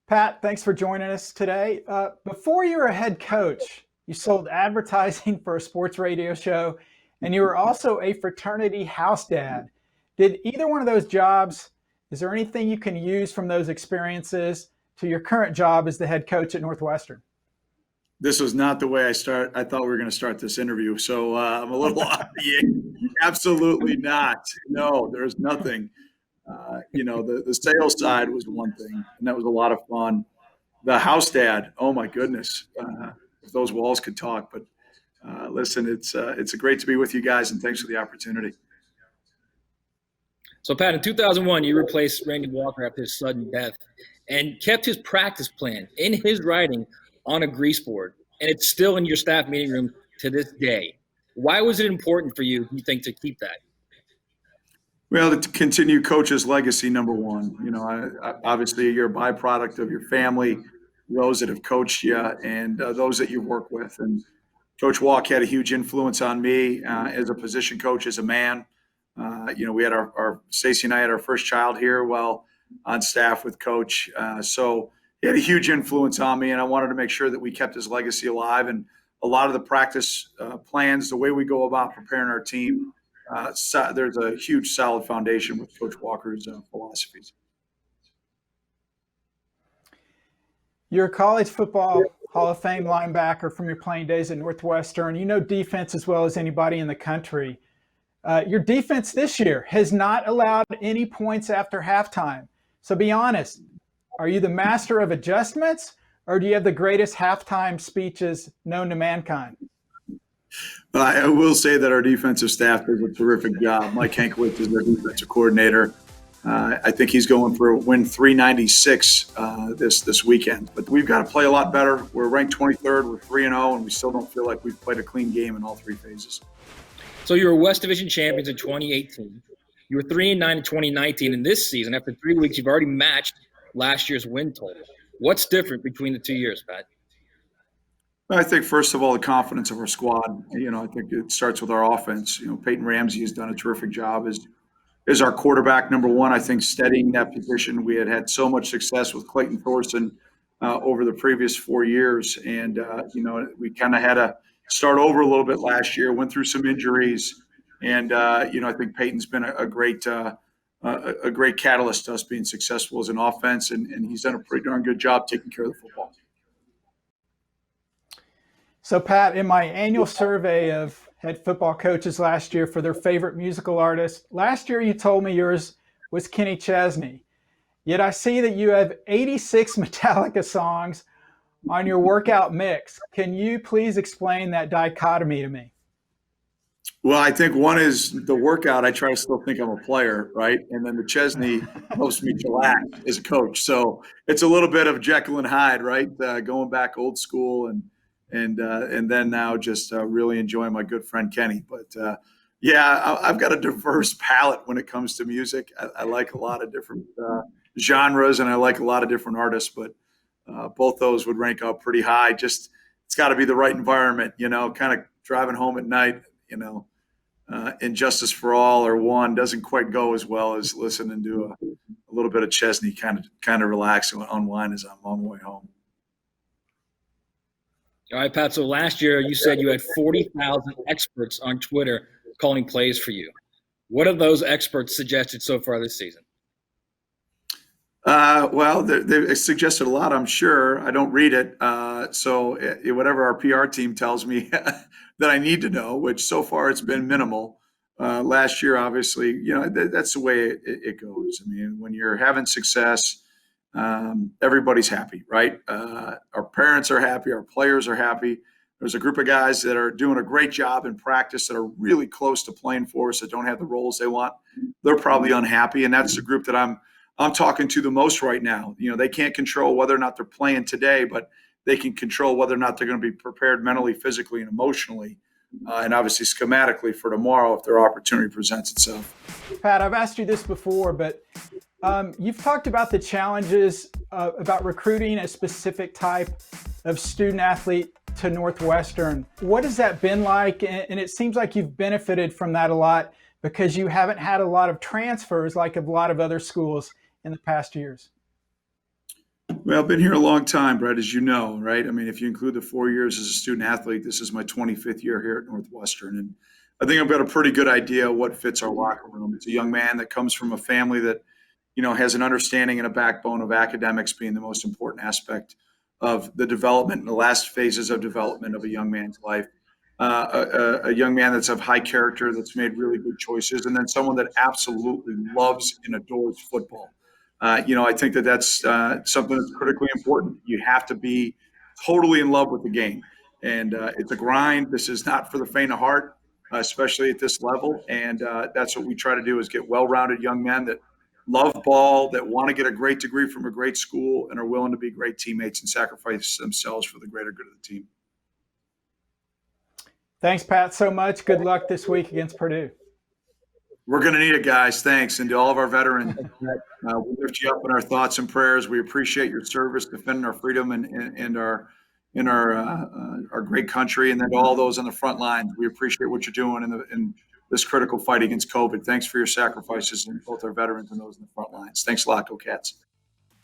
Pat, thanks for joining us today. Before you were a head coach, you sold advertising for a sports radio show, and you were also a fraternity house dad. Did either one of those jobs, is there anything you can use from those experiences to your current job as the head coach at Northwestern? This was not the way I thought we were going to start this interview. So I'm a little off the end. Absolutely not. No, there's nothing. The sales side was one thing, and that was a lot of fun. The house dad, oh my goodness, if those walls could talk. But listen, it's great to be with you guys, and thanks for the opportunity. So, Pat, in 2001, you replaced Randy Walker after his sudden death and kept his practice plan in his writing on a grease board. And it's still in your staff meeting room to this day. Why was it important for you think, to keep that? Well, to continue Coach's legacy, number one. Obviously you're a byproduct of your family, those that have coached you, and those that you work with. And Coach Walk had a huge influence on me as a position coach, as a man. We had our Stacy and I had our first child here while on staff with Coach. So he had a huge influence on me, and I wanted to make sure that we kept his legacy alive. And a lot of the practice plans, the way we go about preparing our team, there's a huge solid foundation with Coach Walker's philosophies. You're a college football Hall of Fame linebacker from your playing days at Northwestern. You know defense as well as anybody in the country. Your defense this year has not allowed any points after halftime. So be honest, are you the master of adjustments, or do you have the greatest halftime speeches known to mankind? I will say that our defensive staff does a terrific job. Mike Hankwitz is our defensive coordinator. I think he's going for a win 396 this weekend. But we've got to play a lot better. We're ranked 23rd. We're 3-0, and we still don't feel like we've played a clean game in all three phases. So you were West Division champions in 2018. You were 3-9 in 2019. And this season, after 3 weeks, you've already matched last year's win total. What's different between the 2 years, Pat? I think, first of all, the confidence of our squad. I think it starts with our offense. Peyton Ramsey has done a terrific job as our quarterback, number one. I think steadying that position. We had so much success with Clayton Thorson over the previous 4 years. And, we kind of had to start over a little bit last year, went through some injuries. And, I think Peyton's been a great catalyst to us being successful as an offense. And he's done a pretty darn good job taking care of the football. So, Pat, in my annual survey of head football coaches last year for their favorite musical artist, last year you told me yours was Kenny Chesney. Yet I see that you have 86 Metallica songs on your workout mix. Can you please explain that dichotomy to me? Well, I think one is the workout. I try to still think I'm a player, right? And then the Chesney helps me chillax as a coach. So it's a little bit of Jekyll and Hyde, right? Going back old school and then now just really enjoying my good friend Kenny. But I've got a diverse palette when it comes to music. I like a lot of different genres, and I like a lot of different artists. But both those would rank up pretty high. Just it's got to be the right environment, kind of driving home at night, Injustice for All or One doesn't quite go as well as listening to a little bit of Chesney, kind of relax and unwind as I'm on my way home. All right, Pat. So last year you said you had 40,000 experts on Twitter calling plays for you. What have those experts suggested so far this season? Well, they've suggested a lot, I'm sure. I don't read it. So whatever our PR team tells me that I need to know, which so far it's been minimal. Last year, obviously, that's the way it goes. I mean, when you're having success, everybody's happy, right? Our parents are happy. Our players are happy. There's a group of guys that are doing a great job in practice that are really close to playing for us that don't have the roles they want. They're probably unhappy, and that's the group that I'm talking to the most right now. They can't control whether or not they're playing today, but they can control whether or not they're going to be prepared mentally, physically, and emotionally, and obviously schematically for tomorrow if their opportunity presents itself. Pat, I've asked you this before, but you've talked about the challenges about recruiting a specific type of student athlete to Northwestern. What has that been like? And it seems like you've benefited from that a lot because you haven't had a lot of transfers like a lot of other schools in the past years. Well, I've been here a long time, Brett, as you know, right? I mean, if you include the 4 years as a student athlete, this is my 25th year here at Northwestern. And I think I've got a pretty good idea of what fits our locker room. It's a young man that comes from a family that, has an understanding and a backbone of academics being the most important aspect of the development and the last phases of development of a young man's life. A young man that's of high character, that's made really good choices, and then someone that absolutely loves and adores football. I think that that's something that's critically important. You have to be totally in love with the game, and it's a grind. This is not for the faint of heart, especially at this level. And that's what we try to do: is get well-rounded young men that love ball, that want to get a great degree from a great school, and are willing to be great teammates and sacrifice themselves for the greater good of the team. Thanks, Pat, so much. Good luck this week against Purdue. We're going to need it, guys. Thanks. And to all of our veterans, we lift you up in our thoughts and prayers. We appreciate your service, defending our freedom and our great country. And then to all those on the front lines, we appreciate what you're doing in this critical fight against COVID. Thanks for your sacrifices, in both our veterans and those in the front lines. Thanks a lot. Go Cats.